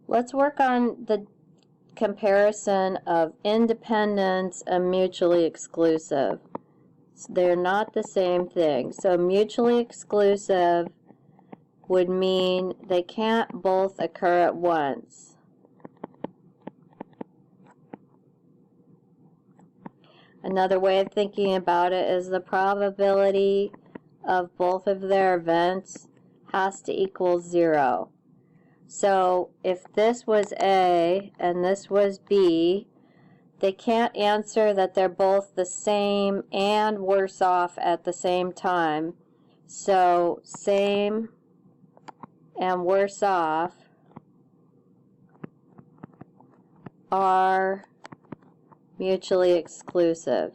Let's work on the comparison of independence and mutually exclusive. So they're not the same thing. So mutually exclusive would mean they can't both occur at once. Another way of thinking about it is the probability of both of their events has to equal 0. So if this was A and this was B, they can't answer that they're both the same and worse off at the same time. So same and worse off are mutually exclusive.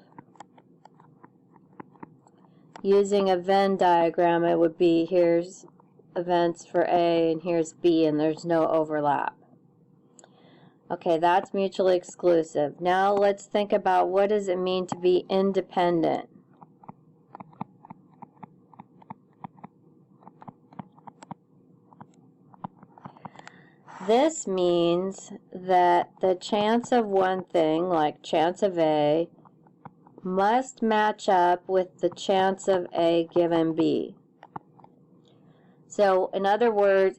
Using a Venn diagram, it would be here's events for A and here's B, and there's no overlap. Okay, that's mutually exclusive. Now let's think about what does it mean to be independent. This means that the chance of one thing, like chance of A, must match up with the chance of A given B. So, in other words,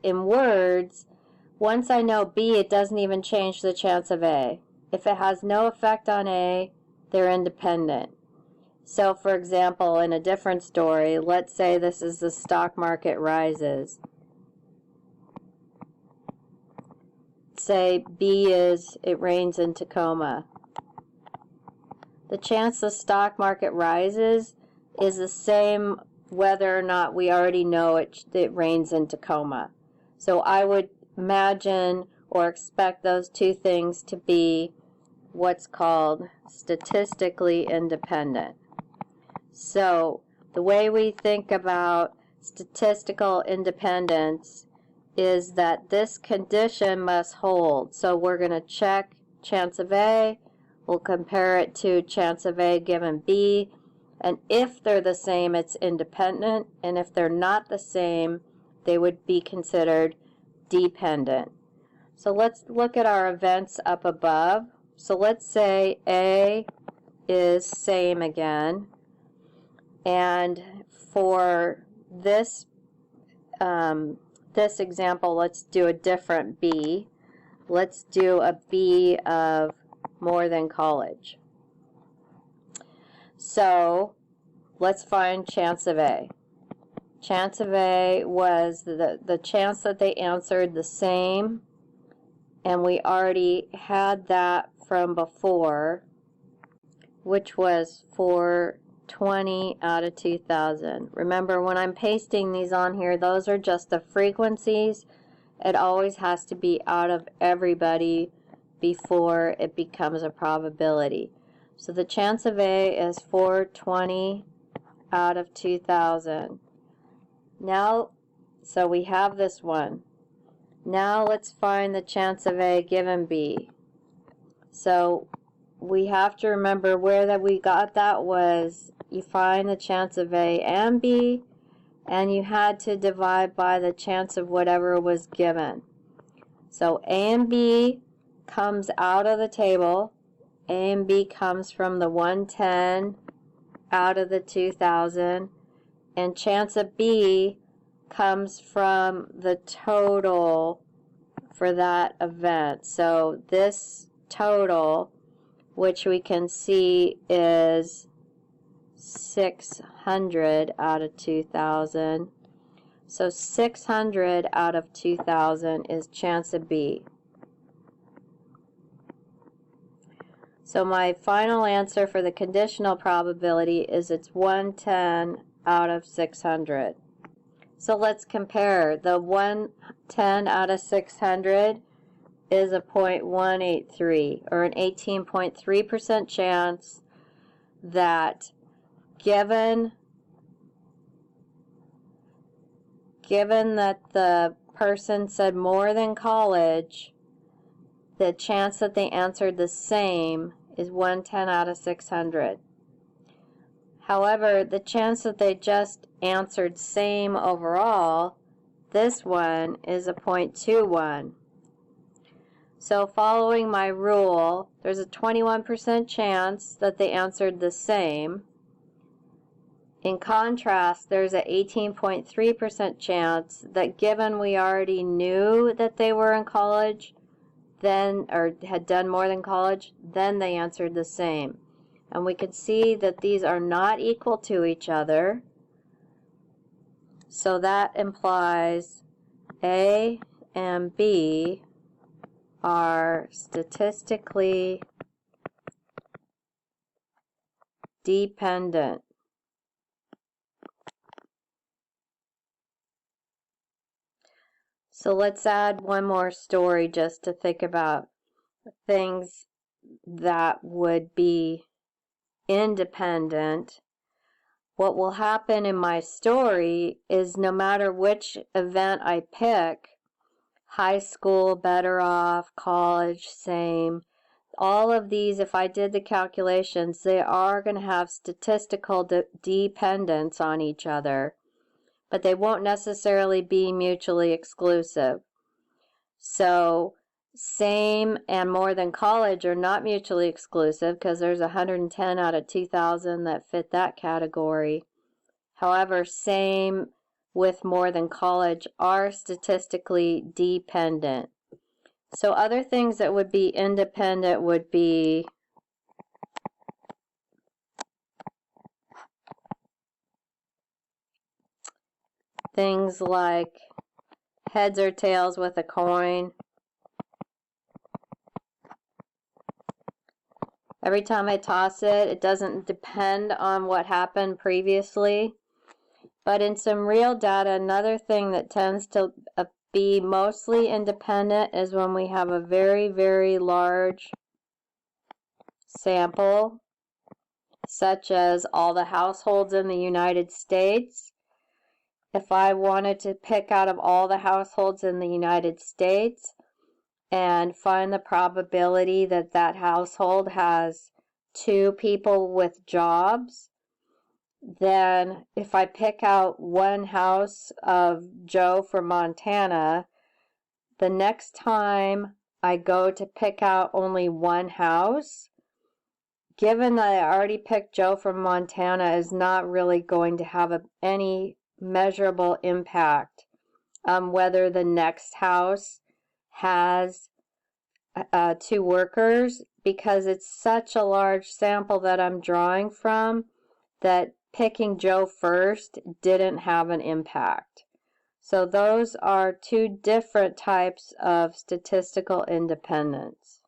once I know B, it doesn't even change the chance of A. If it has no effect on A, they're independent. So, for example, in a different story, let's say this is the stock market rises. Say B is it rains in Tacoma. The chance the stock market rises is the same whether or not we already know it rains in Tacoma. So I would imagine or expect those two things to be what's called statistically independent. So the way we think about statistical independence is that this condition must hold. So we're going to check chance of A, we'll compare it to chance of A given B, and if they're the same, it's independent, and if they're not the same, they would be considered dependent. So let's look at our events up above. So let's say A is same again, and for this this example, let's do a different B. Let's do a B of more than college. So let's find chance of A. Chance of A was the chance that they answered the same, and we already had that from before, which was 420 out of 2,000. Remember, when I'm pasting these on here, those are just the frequencies. It always has to be out of everybody before it becomes a probability. So the chance of A is 420 out of 2,000. Now, so we have this one. Now let's find the chance of A given B. So we have to remember where that we got that was you find the chance of A and B, and you had to divide by the chance of whatever was given. So A and B comes out of the table. A and B comes from the 110 out of the 2,000, and chance of B comes from the total for that event. So this total, which we can see is 600 out of 2,000. So 600 out of 2,000 is chance of B. So my final answer for the conditional probability is it's 110 out of 600. So let's compare. The 110 out of 600 is a 0.183, or an 18.3% chance that given that the person said more than college, the chance that they answered the same is 110 out of 600. However, the chance that they just answered same overall, this one is a 0.21. So following my rule, there's a 21% chance that they answered the same. In contrast, there's an 18.3% chance that given we already knew that they were in college, then, or had done more than college, then they answered the same. And we can see that these are not equal to each other. So that implies A and B are statistically dependent. So let's add one more story just to think about things that would be independent. What will happen in my story is no matter which event I pick, high school, better off, college, same, all of these, if I did the calculations, they are going to have statistical dependence on each other, but they won't necessarily be mutually exclusive. So same and more than college are not mutually exclusive because there's 110 out of 2,000 that fit that category. However, same with more than college are statistically dependent. So other things that would be independent would be things like heads or tails with a coin. Every time I toss it, it doesn't depend on what happened previously. But in some real data, another thing that tends to be mostly independent is when we have a very, very large sample, such as all the households in the United States. If I wanted to pick out of all the households in the United States and find the probability that that household has 2 people with jobs, then if I pick out one house of Joe from Montana, the next time I go to pick out only one house, given that I already picked Joe from Montana, is not really going to have any measurable impact on whether the next house has 2 workers, because it's such a large sample that I'm drawing from that picking Joe first didn't have an impact. So those are 2 different types of statistical independence.